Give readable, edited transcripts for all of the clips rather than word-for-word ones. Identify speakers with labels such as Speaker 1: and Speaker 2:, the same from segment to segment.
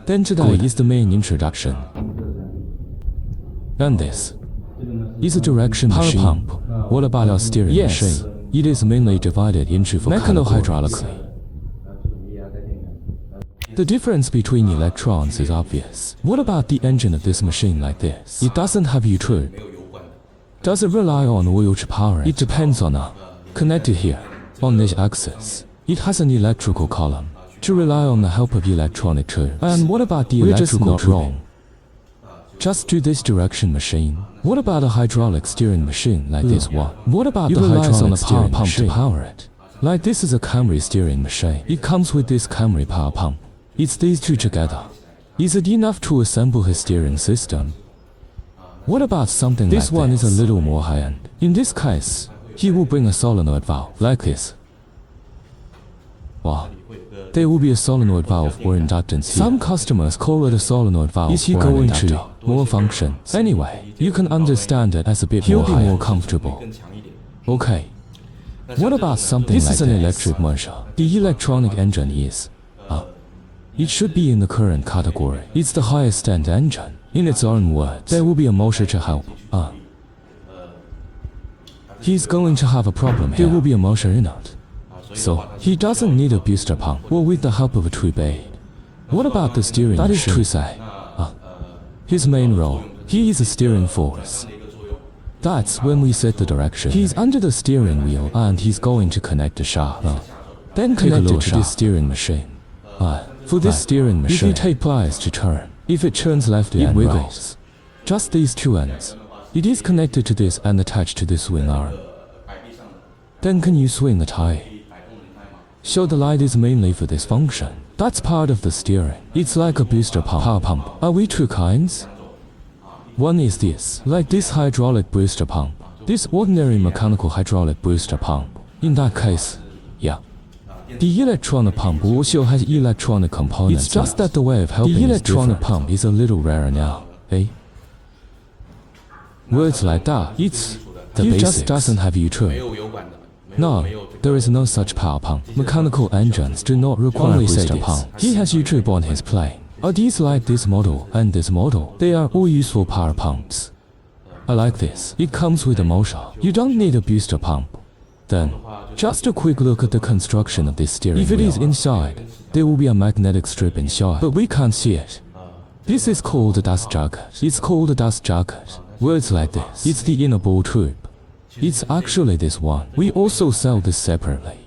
Speaker 1: Then today is the main introduction. And this is a direction machine. Pump. What about our steering machine? It is mainly divided into four mechano-hydraulically. The difference between electrons is obvious. What about the engine of this machine like this? It doesn't have U-tube. Does it rely on oil to power it? It depends on connected here, on this axis. It has an electrical column to rely on the help of electronic tube. And what about the electrical tubing? Just do this direction machine. What about a hydraulic steering machine like this one? What about the hydraulic steering pump to power it? Like this is a Camry steering machine. It comes with this Camry power pump. It's these two together. Is it enough to assemble his steering system? What about something like this? This one is a little more high-end. In this case, he will bring a solenoid valve like this. Wow. There will be a solenoid valve or inductance here. Some customers call it a solenoid valve. Is he going to more functions? Anyway, you can understand it as a bit more high-end. He'll be more comfortable. Okay. What about something like this? This is an electric motor. The electronic engine is it should be in the current category. It's the highest end engine. In its own words, there will be a motor to help. He's going to have a problem here. There will be a motor in it. So, he doesn't need a booster pump, or with the help of a tube aid. What about the steering machine? That is to say, his main role, he is a steering force. That's when we set the direction. He's under the steering wheel and he's going to connect the shaft. Then connect it to this steering machine. For this steering machine, if you take pliers to turn, if it turns left it wiggles. Just these two ends. It is connected to this and attached to this swing arm. Then can you swing the tire? So the light is mainly for this function. That's part of the steering. It's like a booster pump. Power pump. Are we two kinds? One is this, like this hydraulic booster pump. This ordinary mechanical hydraulic booster pump. In that case, yeah. The electronic pump also has electronic components. It's just that the way of helping the electronic pump is a little rarer now, eh? Words like that, it's the basics. He just doesn't have U-tube. No, there is no such power pump. Mechanical engines do not require booster pump. He has U-tube on his plane. Are these like this model and this model? They are all useful power pumps. I like this. It comes with a motor. You don't need a booster pump. Then, just a quick look at the construction of this steering wheel. If it is inside, there will be a magnetic strip inside, but we can't see it. This is called a dust jacket. It's called a dust jacket. Words like this. It's the inner ball tube. It's actually this one. We also sell this separately.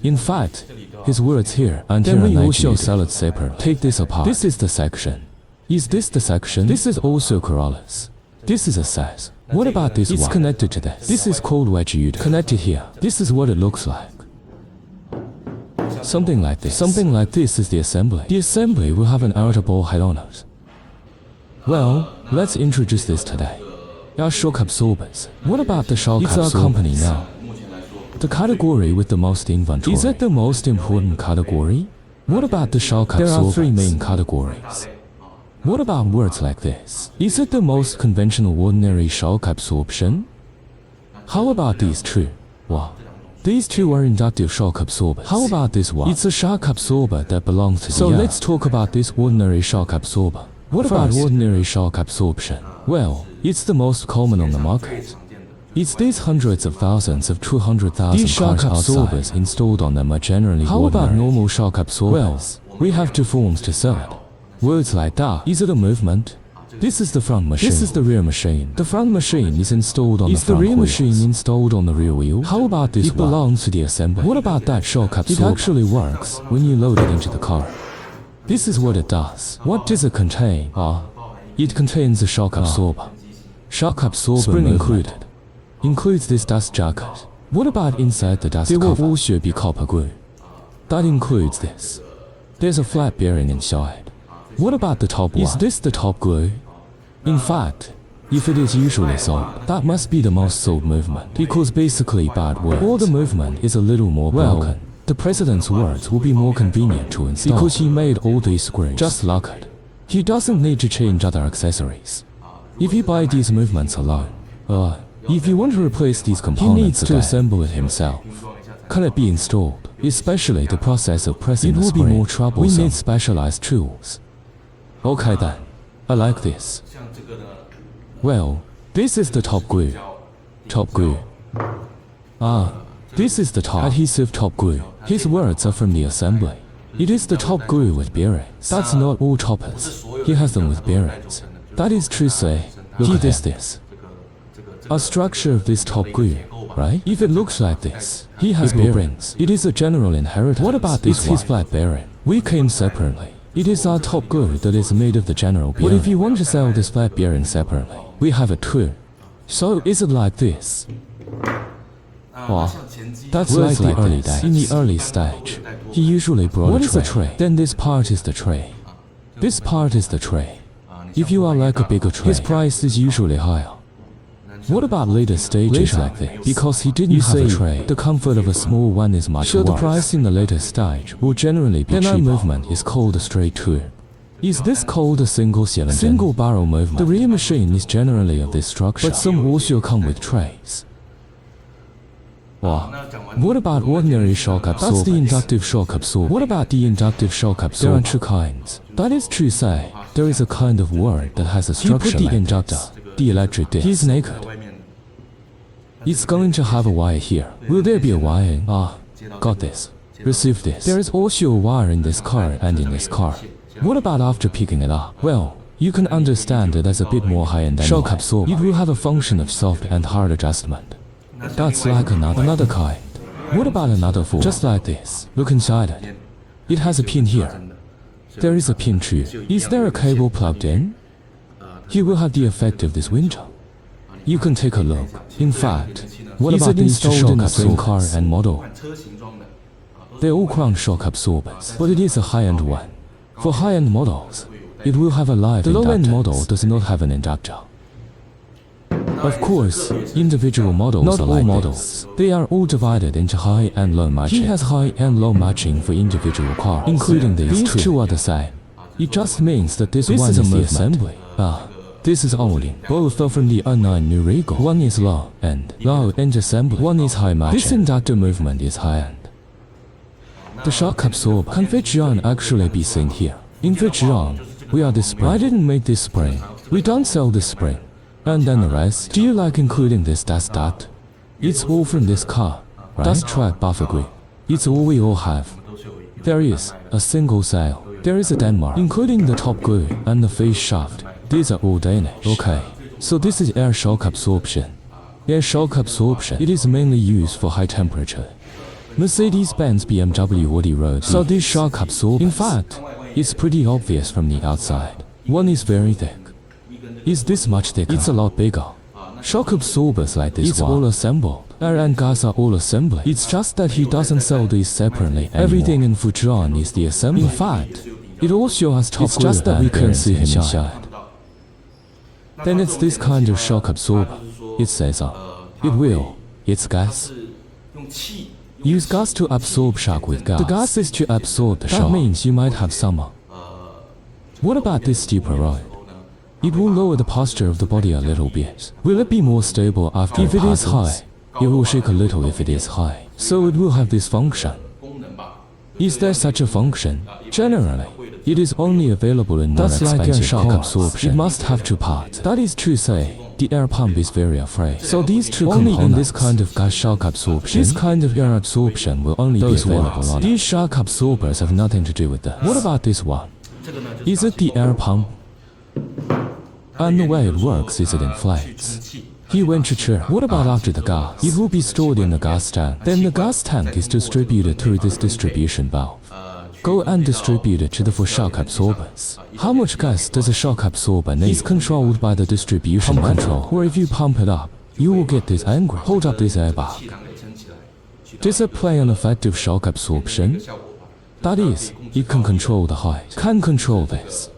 Speaker 1: In fact, his words here and then we also sell it separately. Take this apart. This is the section. Is this the section? This is also Corollas. This is a SAS. What about this one? It's connected to this. This is called wedge U. Connected here. This is what it looks like. Something like this. Something like this is the assembly. The assembly will have an outer ball head on it. Well, let's introduce this today. Our shock absorbers. What about the shock absorbers? It's our company now. The category with the most inventory. Is it the most important category? What about the shock absorbers? There are three main categories. What about words like this? Is it the most conventional ordinary shock absorption? How about these two? Wow. These two are inductive shock absorbers. How about this one? It's a shock absorber that belongs to the So let's talk about this ordinary shock absorber. What about ordinary shock absorption? Well, it's the most common on the market. It's these hundreds of thousands of 200,000 These shock absorbers installed on them are generally How ordinary. About normal shock absorbers? Well, we have two forms to sell it. Words like that. Is it a movement? This is the front machine. This is the rear machine. The front machine is installed on the front wheels. Is the rear machine installed on the rear wheel? How about this one? It belongs to the assembly. What about that shock absorber? It actually works when you load it into the car. This is what it does. What does it contain? It contains a shock absorber. Shock absorber spring included. Includes this dust jacket. What about inside the dust cover? There will also be copper glue. That includes this. There's a flat bearing inside. What about the top one? Is this the top glue? In fact, if it is usually sold, that must be the most sold movement, because basically bad words. Or the movement is a little more broken. The president's words will be more convenient to install, because he made all these screws. Just lock it. He doesn't need to change other accessories. If you buy these movements alone, if you want to replace these components, he needs to assemble it himself. Can it be installed? Especially the process of pressing the spring. It will be more troublesome. We need specialized tools. Okay then, I like this. Well, this is the top glue. Top glue. This is the top adhesive top glue. His words are from the assembly. It is the top glue with bearings. That's not all choppers. He has them with bearings. That is true, say. He does this. A structure of this top glue, right? If it looks like this, he has bearings. It is a general inheritance. What about this one? It's his flat bearing. We came separately. It is our top glue that is made of the general bearing. But if you want to sell this flat bearing separately, we have it too. So is it like this? That's like the early days. In the early stage, he usually brought a tray. Then this part is the tray. This part is the tray. If you are like a bigger tray, his price is usually higher. What about later stages like this? Because he didn't have a tray, the comfort of a small one is much worse. So the price in the later stage will generally be cheaper. Then our movement is called a straight tube. Is this called a single cylinder? Single barrel movement. The rear machine is generally of this structure, but some also come with trays. What about ordinary shock absorber? That's the inductive shock absorber. What about the inductive shock absorber? There are two kinds. That is true, say. There is a kind of word that has a structure. You put the inductor, the electric disc. He's naked. It's going to have a wire here. Will there be a wire? Got this. Receive this. There is also a wire in this car and in this car. What about after picking it up? Well, you can understand it as a bit more high-end than shock absorber. It will have a function of soft and hard adjustment. That's like another kind. What about another four? Just like this. Look inside it. It has a pin here. There is a pin too. Is there a cable plugged in? You will have the effect of this window. You can take a look. In fact, what about these installed in the same car and model? They're all crown shock absorbers, but it is a high-end one. For high-end models, it will have a live inductor. The low-end model does not have an inductor. Of course, individual models not are all like models. They are all divided into high and low matching. He has high and low matching for individual cars, including these two are the same. It just means that this one is the assembly. This is Audi. Both are from the A9 New Regal. One is low end assembly. One is high matching. This inductor movement is high end. The shock absorber. Can Fijian actually be seen here? In Fijian, we are this spring. I didn't make this spring. We don't sell this spring. And then the rest. Do you like including this? That's that. It's all from this car, right? That's track buffer grip. It's all we all have. There is a single sale. There is a Denmark, including the top glue and the face shaft. These are all Danish. Okay, so this is air shock absorption. Air shock absorption. It is mainly used for high temperature. Mercedes-Benz, BMW, Audi road. So this shock absorber. In fact, it's pretty obvious from the outside. One is very thick. Is this much thicker? It's a lot bigger. Shock absorbers like this one. It's all assembled. Air and gas are all assembled. It's just that he doesn't sell these separately anymore. Everything in Fujian is the assembly. In fact, it also has top glue. It's just that we can't see him inside. Then it's this kind of shock absorber. It says it will. It's gas. Use gas to absorb shock with gas. The gas is to absorb the shock. That means you might have some. What about this steeper road? It will lower the posture of the body a little bit. Will it be more stable after it passes? If it is high, it will shake a little if it is high. So it will have this function. Is there such a function? Generally, it is only available in more expensive cars. That's like air shock absorption. It must have two parts. That is to say, the air pump is very afraid. So these two components, only in this kind of gas shock absorption, this kind of air absorption will only be available on it. These shock absorbers have nothing to do with that. What about this one? Is it the air pump? And the way it works is it inflates. He went to check. What about after the gas? It will be stored in the gas tank. Then the gas tank is distributed through this distribution valve. Go and distribute it to the four shock absorbers. How much gas does a shock absorber need? It's controlled by the distribution control. Or if you pump it up, you will get this angle. Hold up this airbag. Does it play an effective shock absorption? That is, it can control the height. Can control this.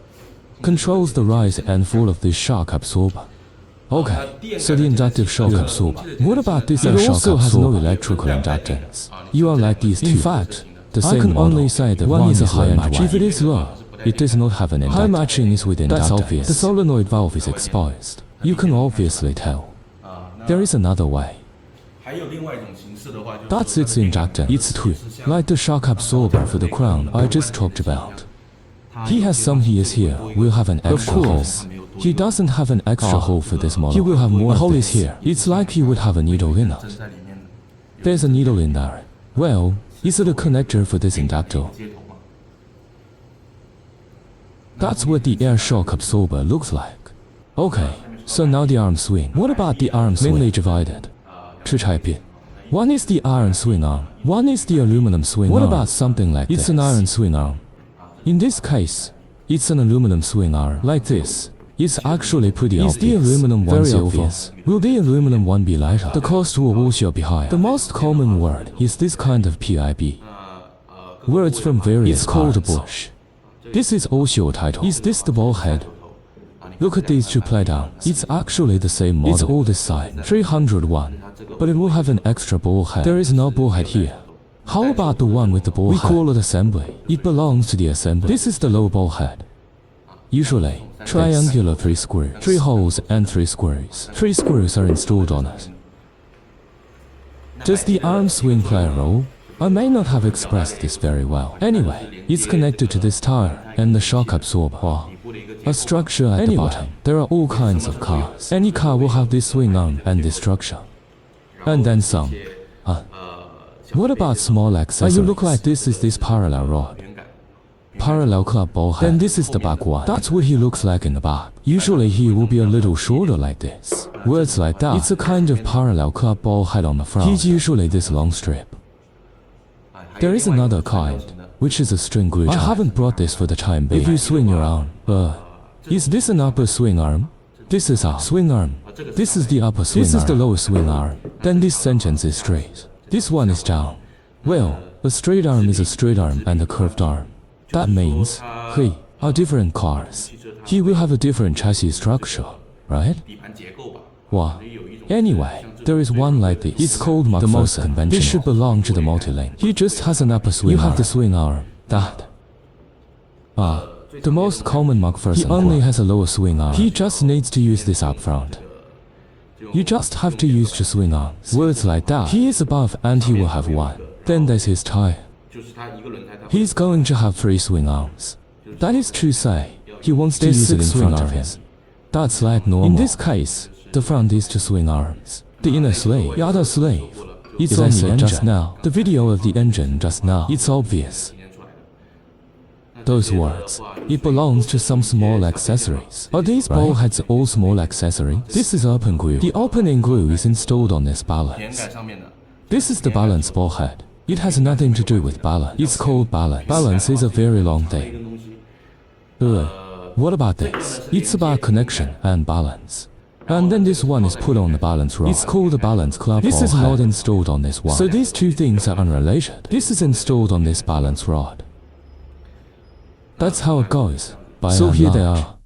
Speaker 1: Controls the rise and fall of this shock absorber. Okay, so the inductive shock absorber. What about this air shock absorber? It also has no electrical inductance. You are like these two. In fact, the same model. I can only say that one is a high-end one. If it is low, it does not have an inductor. High matching is with inductor. That's obvious. The solenoid valve is exposed. You can obviously tell. There is another way. That's its inductor. It's two, like the shock absorber for the crown I just talked about. He has some his here. We'll have an extra hole. Of course. He doesn't have an extra hole for this model. He will have more. A hole is here. It's like he would have a needle in it. There's a needle in there. Well, is it a connector for this inductor? That's what the air shock absorber looks like. Okay, so now the arm swing. What about the arm swing? Mainly divided. One is the iron swing arm, one is the aluminum swing arm. What about something like this? It's an iron swing arm. In this case, it's an aluminum swing arm. Like this. It's actually pretty obvious. Is the aluminum one very obvious? Will the aluminum one be lighter? The cost will also be higher. The most common word is this kind of PIB. Words from various parts. It's called bush. This is also a title. Is this the ball head? Look at these two play downs. It's actually the same model. It's all this side. 301. But it will have an extra ball head. There is no ball head here. How about the one with the ball head? We call it assembly. It belongs to the assembly. This is the low ball head. Usually, triangular 3 screws, 3 holes and 3 screws. 3 screws are installed on it. Does the arm swing play a role? I may not have expressed this very well. Anyway, it's connected to this tire and the shock absorber. A structure at the bottom. There are all kinds of cars. Any car will have this swing arm and this structure. And then some. What about small accessories? You look like this is this parallel rod. Parallel club ball head. Then this is the back one. That's what he looks like in the back. Usually he will be a little shorter like this. Words like that. It's a kind of parallel club ball head on the front. He's usually this long strip. There is another kind, which is a string glue. I haven't brought this for the time being. If you swing your arm, is this an upper swing arm? This is a swing arm. This is the upper swing arm. This is the lower swing arm. Then this sentence is straight. This one is down. Well, a straight arm is a straight arm and a curved arm. That means, he are different cars. He will have a different chassis structure, right? What? Anyway, there is one like this. It's called the most conventional. This should belong to the multi-lane. He just has an upper swing arm. You have the swing arm. That. The most common McPherson. He only has a lower swing arm. He just needs to use this up front. You just have to use the swing arms. Words like that. He is above and he will have one. Then there's his tire. He's going to have 3 swing arms. That is to say, he wants to use it in front of him. That's like normal. In this case, the front is 2 swing arms. The inner sleeve, the other sleeve. It's on the engine just now. The video of the engine just now. It's obvious. Those words. It belongs to some small accessories. Are these ball heads all small accessories? This is open glue. The opening glue is installed on this balance. This is the balance ball head. It has nothing to do with balance. It's called balance. Balance is a very long thing. What about this? It's about connection and balance. And then this one is put on the balance rod. It's called the balance club. This is not installed on this one. So these two things are unrelated. This is installed on this balance rod. That's how it goes. So here they are.